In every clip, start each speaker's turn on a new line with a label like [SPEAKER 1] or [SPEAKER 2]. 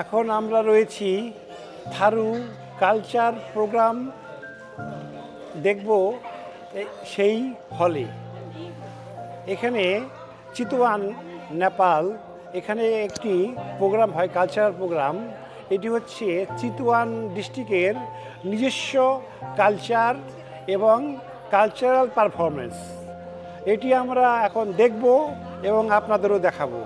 [SPEAKER 1] এখন আমরা রয়েছি থারু কালচার প্রোগ্রাম দেখব সেই হলে। এখানে চিতওয়ান নেপাল এখানে একটি প্রোগ্রাম হয়, কালচারাল প্রোগ্রাম। এটি হচ্ছে চিতওয়ান ডিস্ট্রিক্টের নিজস্ব কালচার এবং কালচারাল পারফরমেন্স। এটি আমরা এখন দেখব এবং আপনাদেরও দেখাবো।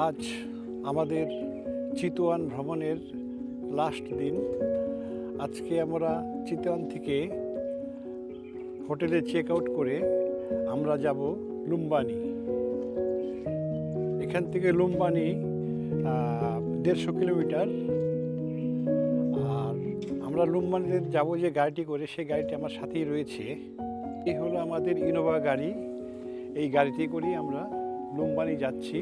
[SPEAKER 1] আজ আমাদের চিতওয়ান ভ্রমণের লাস্ট দিন। আজকে আমরা চিতওয়ান থেকে হোটেলে চেক আউট করে আমরা যাব লুম্বানি। এখান থেকে লুম্বানি 150 কিলোমিটার। আর আমরা লুম্বানিতে যাব যে গাড়িটি করে, সেই গাড়িটি আমার সাথেই রয়েছে। এই হলো আমাদের ইনোভা গাড়ি। এই গাড়িতে করেই আমরা লুম্বানি যাচ্ছি।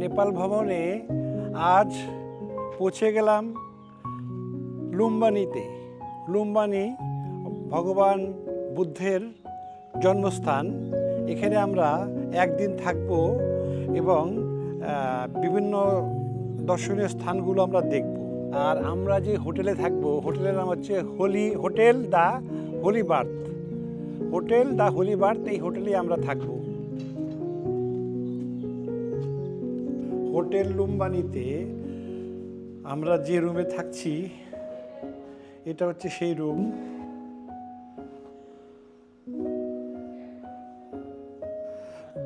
[SPEAKER 1] নেপাল ভ্রমণে আজ পৌঁছে গেলাম লুম্বানিতে। লুম্বানি ভগবান বুদ্ধের জন্মস্থান। এখানে আমরা একদিন থাকব এবং বিভিন্ন দর্শনীয় স্থানগুলো আমরা দেখব। আর আমরা যে হোটেলে থাকব, হোটেলের নাম হচ্ছে hotel the Holi birth. Hotel the Holi birth, এই হোটেলেই আমরা থাকব। হোটেল লুম্বানিতে আমরা যে রুমে থাকছি, এটা হচ্ছে সেই রুম।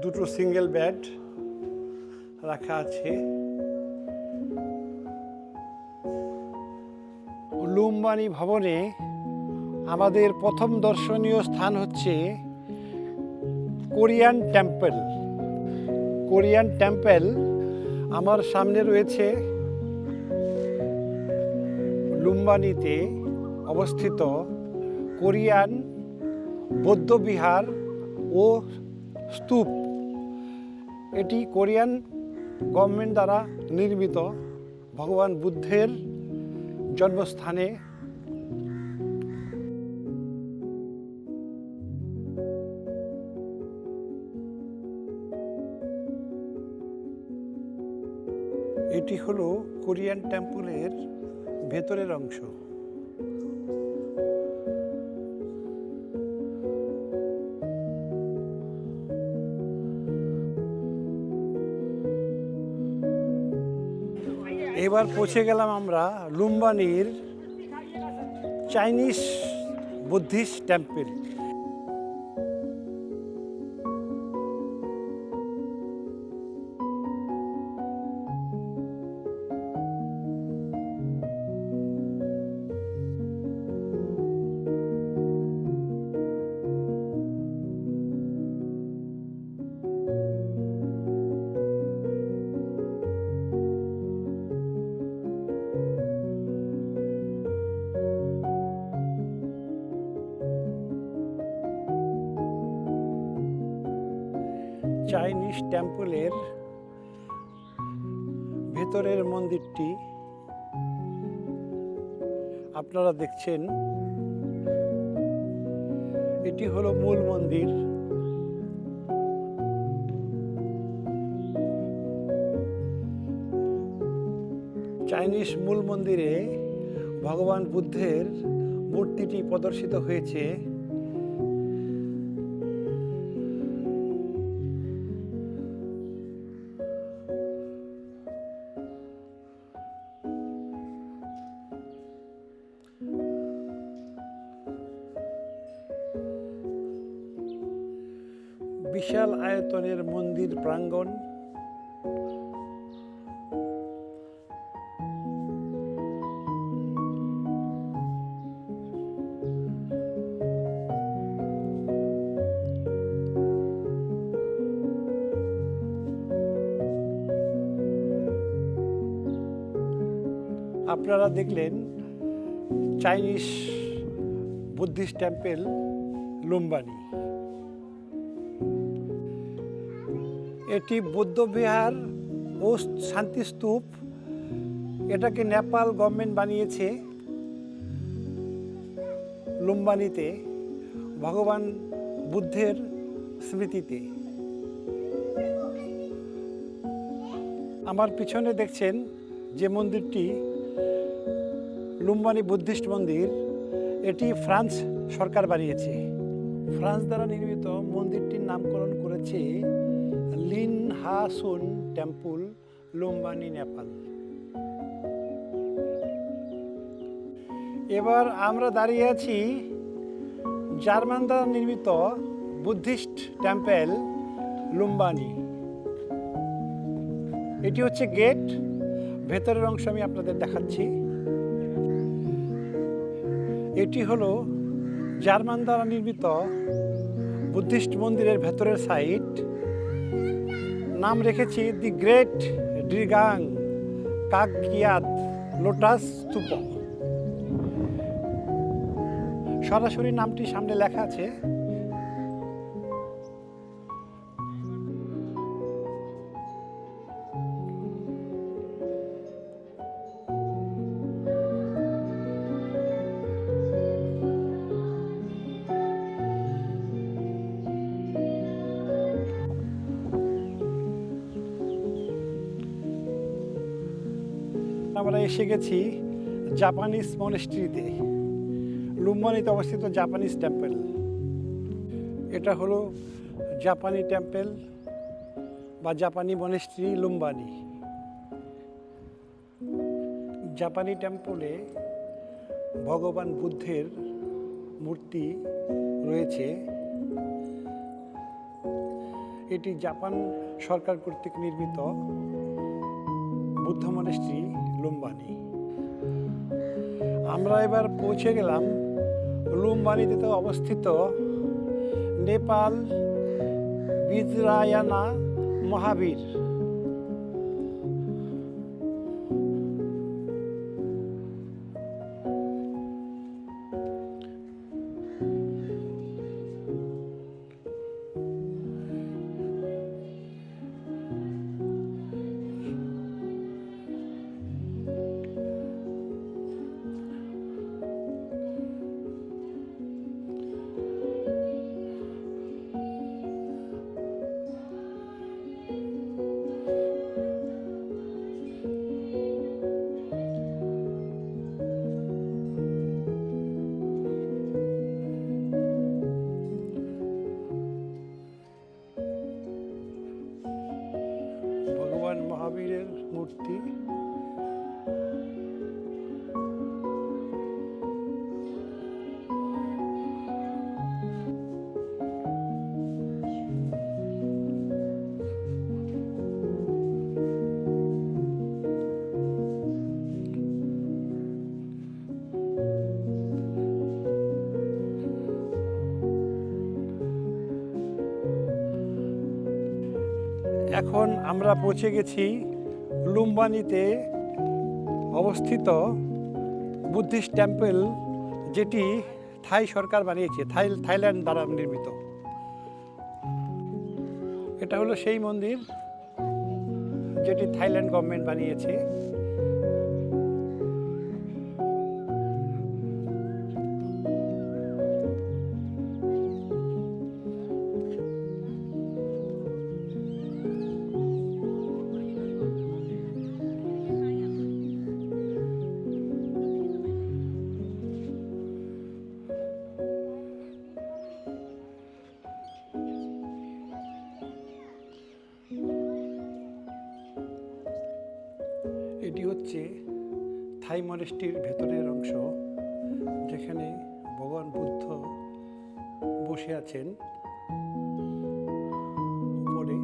[SPEAKER 1] দুটো সিঙ্গেল বেড রাখা আছে। লুম্বানি ভবনে আমাদের প্রথম দর্শনীয় স্থান হচ্ছে কোরিয়ান টেম্পল। কোরিয়ান টেম্পল আমার সামনে রয়েছে। লুম্বানিতে অবস্থিত কোরিয়ান বৌদ্ধবিহার ও স্তূপ। এটি কোরিয়ান গভর্নমেন্ট দ্বারা নির্মিত ভগবান বুদ্ধের জন্মস্থানে। এটি হলো কোরিয়ান টেম্পলের ভেতরের অংশ। এবার পৌঁছে গেলাম আমরা লুম্বানির চাইনিজ বুদ্ধিস্ট টেম্পল। চাইনিজ টেম্পলের ভেতরের মন্দিরটি আপনারা দেখছেন। এটি হলো মূল মন্দির। চাইনিজ মূল মন্দিরে ভগবান বুদ্ধের মূর্তিটি প্রদর্শিত হয়েছে। বিশাল আয়তনের মন্দির প্রাঙ্গণ। আপনারা দেখলেন চাইনিজ বুদ্ধিস্ট টেম্পল লুম্বানি। এটি বৌদ্ধবিহার ও শান্তিস্তূপ। এটাকে নেপাল গভর্নমেন্ট বানিয়েছে লুম্বানিতে ভগবান বুদ্ধের স্মৃতিতে। আমার পিছনে দেখছেন যে মন্দিরটি লুম্বানি বুদ্ধিস্ট মন্দির, এটি ফ্রান্স সরকার বানিয়েছে। ফ্রান্স দ্বারা নির্মিত মন্দিরটির নামকরণ করেছে লিন হা সুন টেম্পল, লুম্বানি, নেপাল। এবার আমরা দাঁড়িয়ে আছি জার্মান দ্বারা নির্মিত বুদ্ধিস্ট টেম্পল লুম্বানি। এটি হচ্ছে গেট। ভেতরের অংশ আমি আপনাদের দেখাচ্ছি। এটি হলো জার্মান দ্বারা নির্মিত বুদ্ধিস্ট মন্দিরের ভেতরের সাইড। নাম রেখেছি দি গ্রেট ড্রিগাং কাগকিয়াত লোটাস স্তূপ। সরাসরি নামটি সামনে লেখা আছে। আমরা এসে গেছি জাপানিজ মনেস্ট্রিতে। লুম্বানিতে অবস্থিত জাপানিজ টেম্পল। এটা হলো জাপানি টেম্পল বা জাপানি মনেস্ট্রি লুম্বানি। জাপানি টেম্পলে ভগবান বুদ্ধের মূর্তি রয়েছে। এটি জাপান সরকার কর্তৃক নির্মিত বুদ্ধ মনেস্ট্রি লুম্বানি। আমরা এবার পৌঁছে গেলাম লুম্বানিতে অবস্থিত নেপাল বিজরায়ানা মহাবীর। মূর্তি। এখন আমরা পৌঁছে গেছি লুম্বানিতে অবস্থিত বুদ্ধিস্ট টেম্পল, যেটি থাই সরকার বানিয়েছে, থাইল্যান্ড দ্বারা নির্মিত। এটা হলো সেই মন্দির যেটি থাইল্যান্ড গভর্নমেন্ট বানিয়েছে। এটি হচ্ছে থাই মনেস্ট্রির ভেতরের অংশ, যেখানে ভগবান বুদ্ধ বসে আছেন উপরে।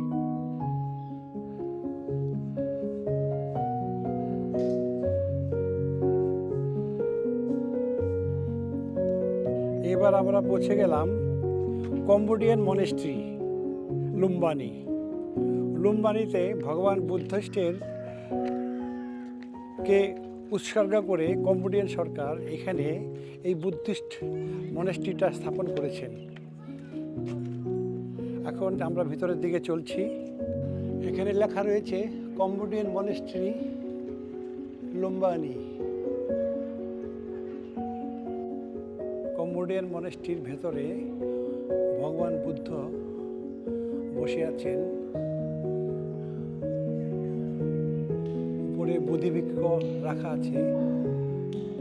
[SPEAKER 1] এবার আমরা পৌঁছে গেলাম কম্বোডিয়ান মনেস্ট্রি লুম্বানি। লুম্বানিতে ভগবান বুদ্ধিস্টের কে উৎসর্গ করে কম্বোডিয়ান সরকার এখানে এই বুদ্ধিস্ট মনেস্ট্রিটা স্থাপন করেছেন। এখন আমরা ভিতরের দিকে চলছি। এখানে লেখা রয়েছে কম্বোডিয়ান মনেস্ট্রি লুম্বানি। কম্বোডিয়ান মনেস্ট্রির ভেতরে ভগবান বুদ্ধ বসে আছেন। উপরে বোধিবৃক্ষ রাখা আছে,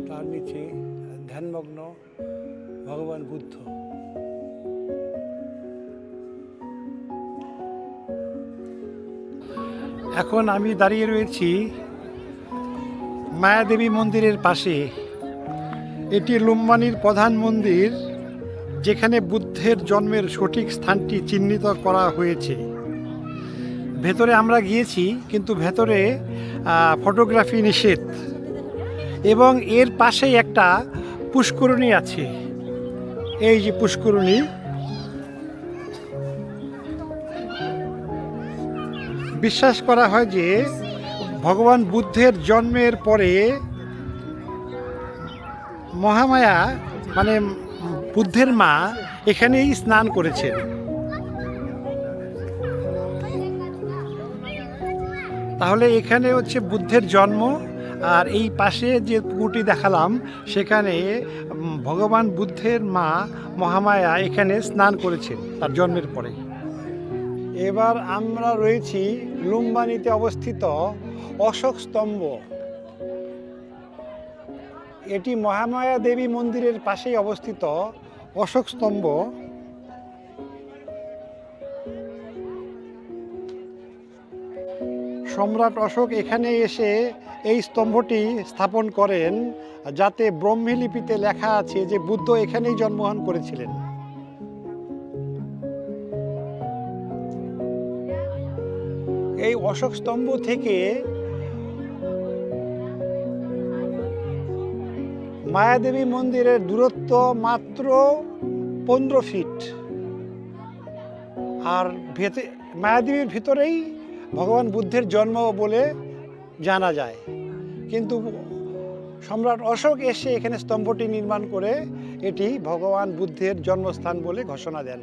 [SPEAKER 1] তার নিচে ধ্যানমগ্ন ভগবান বুদ্ধ। এখন আমি দাঁড়িয়ে রয়েছি মায়াদেবী মন্দিরের পাশে। এটি লুম্বানির প্রধান মন্দির, যেখানে বুদ্ধের জন্মের সঠিক স্থানটি চিহ্নিত করা হয়েছে। ভেতরে আমরা গিয়েছি, কিন্তু ভেতরে ফটোগ্রাফি নিষেধ, এবং এর পাশেই একটা পুষ্করিণী আছে। এই যে পুষ্করিণী, বিশ্বাস করা হয় যে ভগবান বুদ্ধের জন্মের পরে মহামায়া মানে বুদ্ধের মা এখানেই স্নান করেছেন। তাহলে এখানে হচ্ছে বুদ্ধের জন্ম, আর এই পাশে যে পুকুরটি দেখালাম সেখানে ভগবান বুদ্ধের মা মহামায়া এখানে স্নান করেছেন তার জন্মের পরে। এবার আমরা রয়েছি লুম্বানিতে অবস্থিত অশোক স্তম্ভ। এটি মহামায়া দেবী মন্দিরের পাশেই অবস্থিত অশোক স্তম্ভ। সম্রাট অশোক এখানে এসে এই স্তম্ভটি স্থাপন করেন, যাতে ব্রাহ্মী লিপিতে লেখা আছে যে বুদ্ধ এখানেই জন্মগ্রহণ করেছিলেন। এই অশোক স্তম্ভ থেকে মায়াদেবী মন্দিরের দূরত্ব মাত্র 15 ফিট। আর মায়াদেবীর ভিতরেই ভগবান বুদ্ধের জন্ম বলে জানা যায়। কিন্তু সম্রাট অশোক এসে এখানে স্তম্ভটি নির্মাণ করে এটি ভগবান বুদ্ধের জন্মস্থান বলে ঘোষণা দেন।